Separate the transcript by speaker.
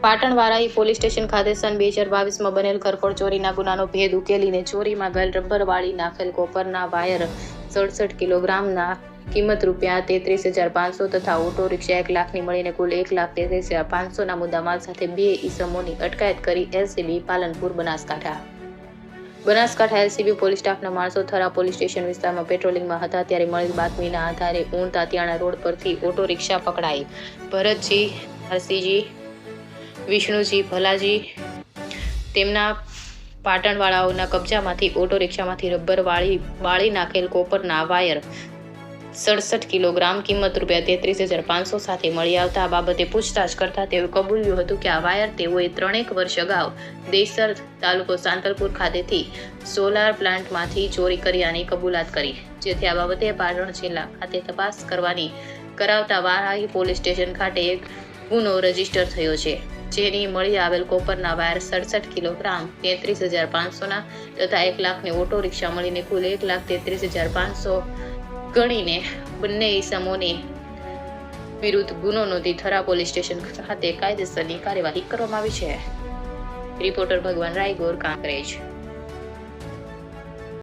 Speaker 1: Patan Varahi police station ખાતે સન 2022માં બનેલ ઘરફોડ ચોરીના ગુનાનો ભેદ ઉકેલીને ચોરીમાં ગયેલ રબરવાળી નાખેલ કોપરના વાયર 67 કિલોગ્રામના કિંમત ₹33,500 તથા ઓટો રિક્ષા 1 લાખની મળીને કુલ 1,33,500ના મુદ્દામાલ સાથે 2 ઈસમોની અટકાયત કરી LCB Palanpur Banaskantha LCB police સ્ટાફના માણસો થરા પોલીસ સ્ટેશન વિસ્તારમાં પેટ્રોલિંગમાં હતા ત્યારે મળેલ બાતમીના આધારે ઊણ તાતિયાણા રોડ પરથી ઓટો રિક્ષા પકડાઈ. ભરતજી, હરસીજી, વિષ્ણુજી, ભલાજી તેમના પાટણવાળાઓના કબજામાંથી ઓટો રિક્ષામાંથી રબર વાળી નાખેલ કોપરના વાયર 67 કિલોગ્રામ કિંમત ₹33,500 સાથે મળી આવતા આ બાબતે પૂછતાછ કરતા તેઓએ કબૂલ્યું હતું કે આ વાયર તેઓએ 3 વર્ષ અગાઉ દેસર તાલુકો સાંતલપુર ખાતેથી સોલાર પ્લાન્ટમાંથી ચોરી કર્યાની કબૂલાત કરી, જેથી આ બાબતે પાટણ જિલ્લા ખાતે તપાસ કરાવતા વારાહી પોલીસ સ્ટેશન ખાતે એક ગુનો રજીસ્ટર થયો છે, જેની મળી આવેલ કોપરના વાયર 67 કિલોગ્રામ 33,500ના તથા 1 લાખની ઓટો રિક્ષા મળીને કુલ 1,33,500 ગણીને બંને ઈસમોની વિરુદ્ધ ગુનો નોંધી થરા પોલીસ સ્ટેશન ખાતે કાયદેસરની કાર્યવાહી કરવામાં આવી છે. રિપોર્ટર ભગવાન રાયગોર, કાંકરેજ.